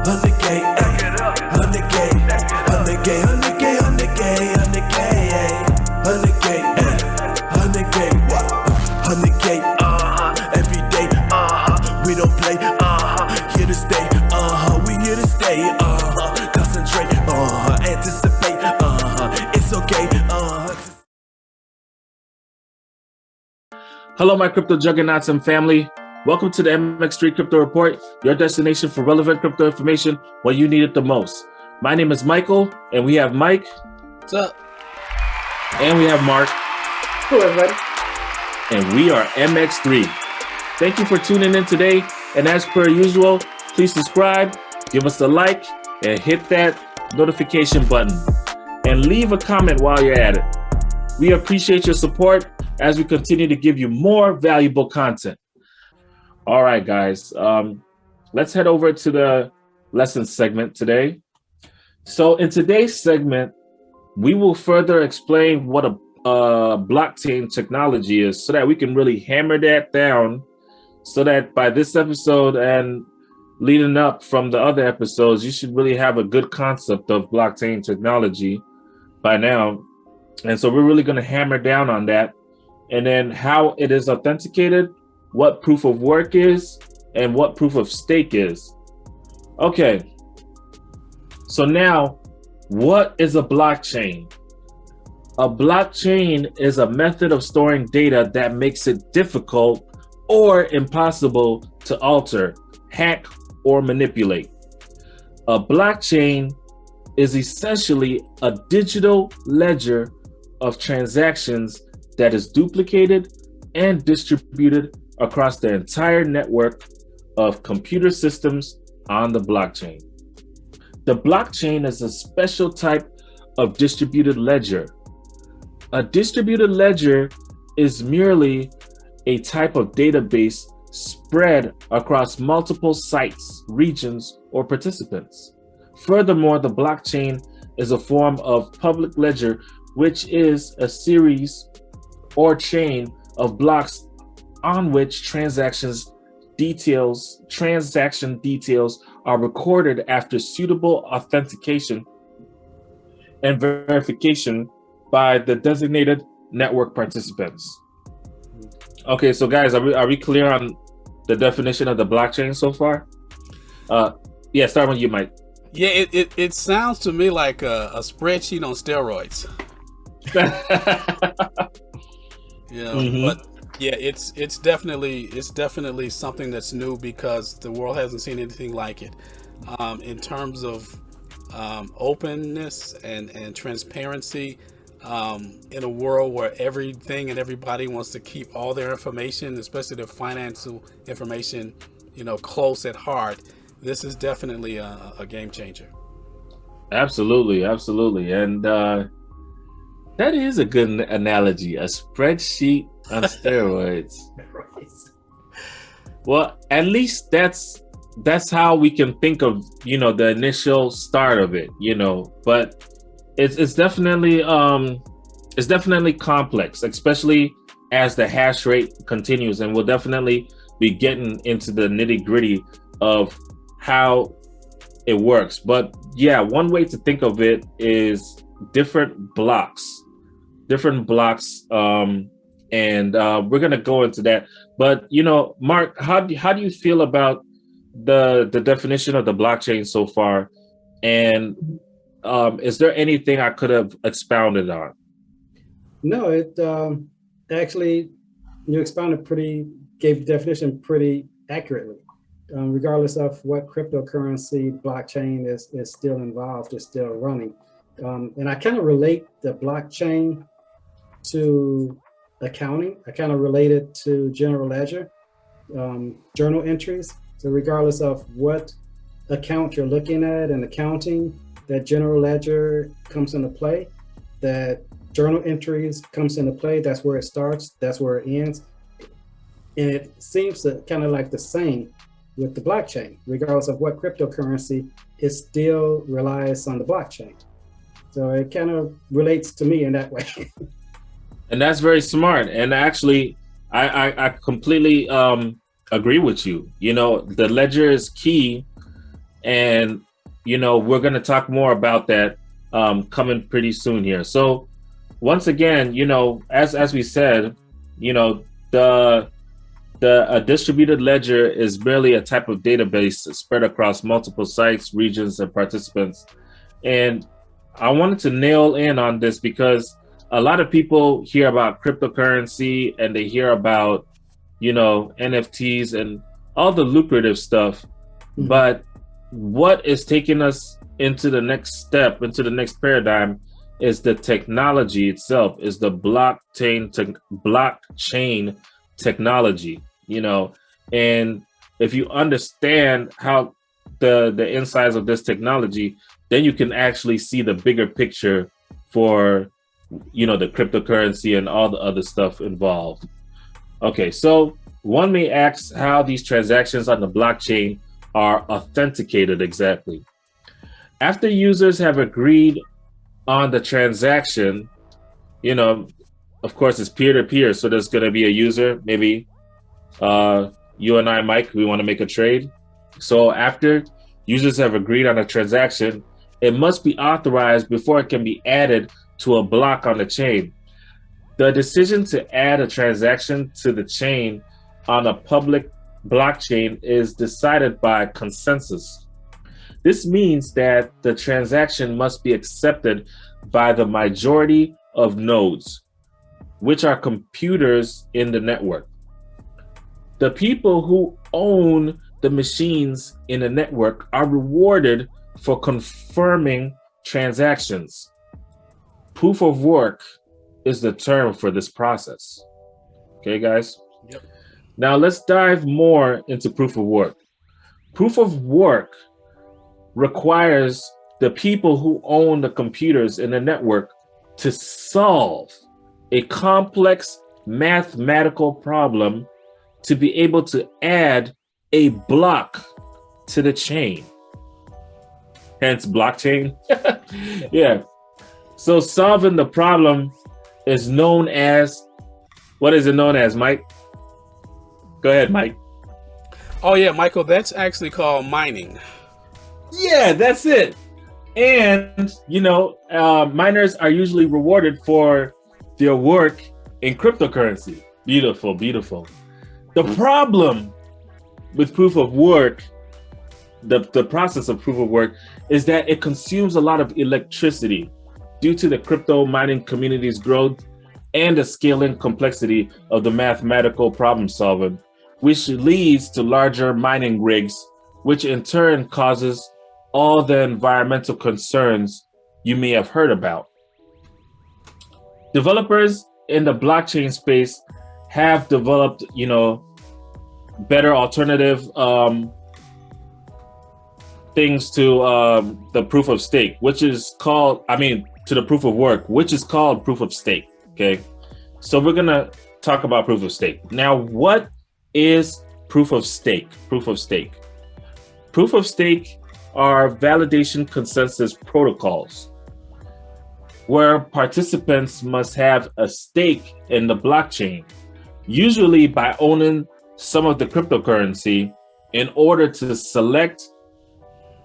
100K, 100K, 100K, 100K, 100K, 100K, 100K, 100K, every day, we don't play, here to stay, we here to stay, concentrate, anticipate, it's okay, Hello, my crypto juggernauts and family. Welcome to the Mx3 Crypto Report, your destination for relevant crypto information when you need it the most. My name is Michael, and we have Mike. What's up? And we have Mark. Hello, everybody. And we are Mx3. Thank you for tuning in today. And as per usual, please subscribe, give us a like, and hit that notification button. And leave a comment while you're at it. We appreciate your support as we continue to give you more valuable content. All right, guys, let's head over to the lesson segment today. So in today's segment, we will further explain what a blockchain technology is so that we can really hammer that down so that by this episode and leading up from the other episodes, you should really have a good concept of blockchain technology by now. And so we're really going to hammer down on that. And then how it is authenticated, what proof of work is, and what proof of stake is. Okay, so now, what is a blockchain? A blockchain is a method of storing data that makes it difficult or impossible to alter, hack, or manipulate. A blockchain is essentially a digital ledger of transactions that is duplicated and distributed across the entire network of computer systems on the blockchain. The blockchain is a special type of distributed ledger. A distributed ledger is merely a type of database spread across multiple sites, regions, or participants. Furthermore, the blockchain is a form of public ledger, which is a series or chain of blocks on which transaction details are recorded after suitable authentication and verification by the designated network participants. Okay, so guys, are we clear on the definition of the blockchain so far? Yeah, start with you, Mike. Yeah, it sounds to me like a spreadsheet on steroids. But yeah, it's definitely something that's new because the world hasn't seen anything like it. In terms of openness and transparency, in a world where everything and everybody wants to keep all their information, especially their financial information, close at heart, this is definitely a game changer. Absolutely. And that is a good analogy, a spreadsheet on steroids. Well, at least that's how we can think of, the initial start of it, but it's definitely complex, especially as the hash rate continues, and we'll definitely be getting into the nitty-gritty of how it works. But yeah, one way to think of it is different blocks, and we're gonna go into that. But Mark, how do you feel about the definition of the blockchain so far? And is there anything I could have expounded on? No, it actually you gave the definition pretty accurately. Regardless of what cryptocurrency blockchain is still involved, is still running. And I kind of relate the blockchain to accounting. I kind of relate it to general ledger, journal entries. So regardless of what account you're looking at in accounting, that general ledger comes into play, that journal entries comes into play. That's where it starts, that's where it ends. And it seems to kind of like the same with the blockchain. Regardless of what cryptocurrency, it still relies on the blockchain. So it kind of relates to me in that way. And that's very smart. And actually, I completely agree with you. The ledger is key And, we're going to talk more about that coming pretty soon here. So once again, as we said, the a distributed ledger is merely a type of database spread across multiple sites, regions, and participants. And I wanted to nail in on this because a lot of people hear about cryptocurrency and they hear about, NFTs and all the lucrative stuff. Mm-hmm. But what is taking us into the next step, into the next paradigm, is the technology itself, is the blockchain technology, and if you understand how the insides of this technology, then you can actually see the bigger picture for, the cryptocurrency and all the other stuff involved. Okay, so one may ask how these transactions on the blockchain are authenticated exactly. After users have agreed on the transaction, of course, it's peer-to-peer. So there's going to be a user, maybe you and I, Mike, we want to make a trade. So after users have agreed on a transaction, it must be authorized before it can be added to a block on the chain. The decision to add a transaction to the chain on a public blockchain is decided by consensus. This means that the transaction must be accepted by the majority of nodes, which are computers in the network. The people who own the machines in the network are rewarded for confirming transactions. Proof of work is the term for this process. Okay, guys? Yep. Now let's dive more into proof of work. Proof of work requires the people who own the computers in the network to solve a complex mathematical problem to be able to add a block to the chain. Hence blockchain. Yeah. So solving the problem is known as, what is it known as, Mike? Go ahead, Mike. Oh yeah, Michael, that's actually called mining. Yeah, that's it. And, miners are usually rewarded for their work in cryptocurrency. Beautiful, beautiful. The problem with proof of work, the process of proof of work, is that it consumes a lot of electricity due to the crypto mining community's growth and the scaling complexity of the mathematical problem solving, which leads to larger mining rigs, which in turn causes all the environmental concerns you may have heard about. Developers in the blockchain space have developed, better alternative things to the proof of stake, which is called, to the proof of work, which is called proof of stake. Okay. So we're going to talk about proof of stake. Now, what is proof of stake? Proof of stake. Proof of stake are validation consensus protocols where participants must have a stake in the blockchain, usually by owning some of the cryptocurrency, in order to select,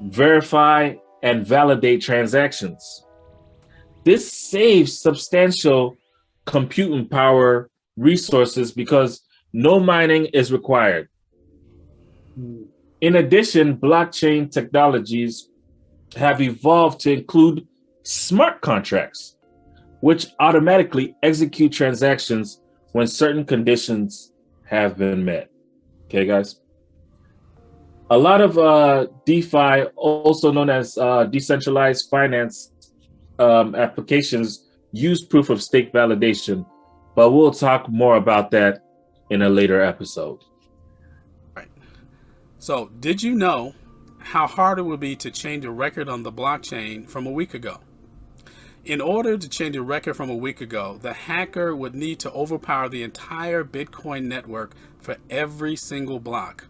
verify, and validate transactions. This saves substantial computing power resources because no mining is required. In addition, blockchain technologies have evolved to include smart contracts, which automatically execute transactions when certain conditions have been met. Okay, guys? A lot of DeFi, also known as decentralized finance applications, use proof of stake validation, but we'll talk more about that in a later episode. Right. So, did you know how hard it would be to change a record on the blockchain from a week ago? In order to change a record from a week ago, the hacker would need to overpower the entire Bitcoin network for every single block,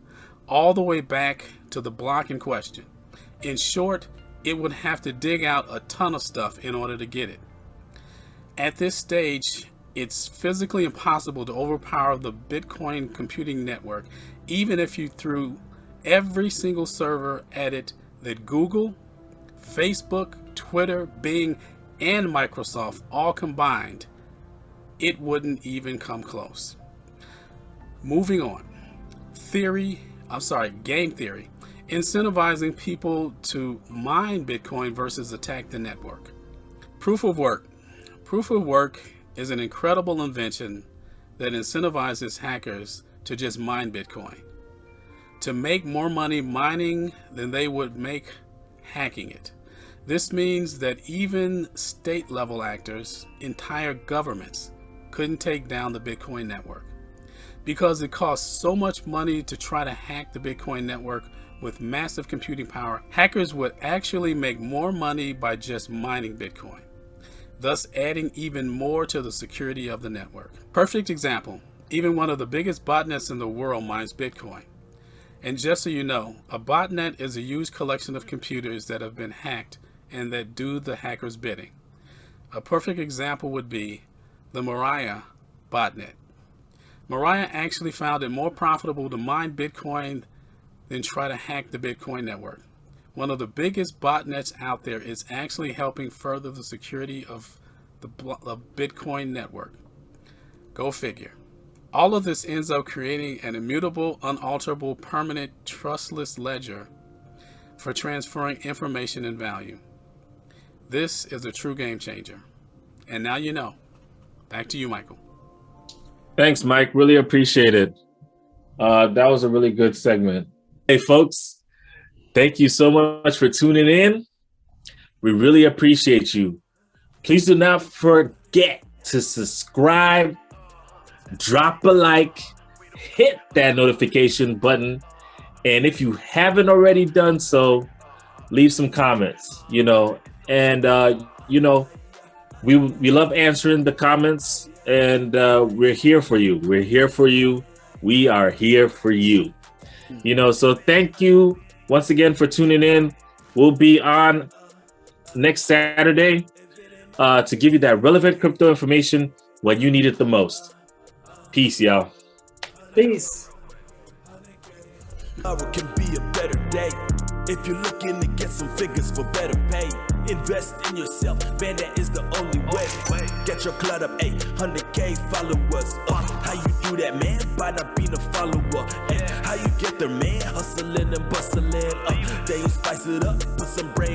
all the way back to the block in question. In short, it would have to dig out a ton of stuff in order to get it. At this stage, it's physically impossible to overpower the Bitcoin computing network, even if you threw every single server at it that Google, Facebook, Twitter, Bing, and Microsoft all combined, it wouldn't even come close. Moving on. Game theory. Incentivizing people to mine Bitcoin versus attack the network. Proof of work. Proof of work is an incredible invention that incentivizes hackers to just mine Bitcoin, to make more money mining than they would make hacking it. This means that even state level actors, entire governments, couldn't take down the Bitcoin network. Because it costs so much money to try to hack the Bitcoin network with massive computing power, hackers would actually make more money by just mining Bitcoin, thus adding even more to the security of the network. Perfect example, even one of the biggest botnets in the world mines Bitcoin. And just so you know, a botnet is a used collection of computers that have been hacked and that do the hacker's bidding. A perfect example would be the Mariah botnet. Mariah actually found it more profitable to mine Bitcoin than try to hack the Bitcoin network. One of the biggest botnets out there is actually helping further the security of the Bitcoin network. Go figure. All of this ends up creating an immutable, unalterable, permanent, trustless ledger for transferring information and value. This is a true game changer. And now you know. Back to you, Michael. Thanks, Mike. Really appreciate it. That was a really good segment. Hey, folks, thank you so much for tuning in. We really appreciate you. Please do not forget to subscribe, drop a like, hit that notification button. And if you haven't already done so, leave some comments, we love answering the comments, and we're here for you. We're here for you. We are here for you. So thank you once again for tuning in. We'll be on next Saturday to give you that relevant crypto information when you need it the most. Peace, y'all. Peace. Tomorrow can be a better day if you're looking to get some figures for better pay. Invest in yourself, man, that is the only way. Get your club up, 100K followers. How you do that, man? By not being a follower. How you get there, man? Hustling and bustling. Then you spice it up, put some brain.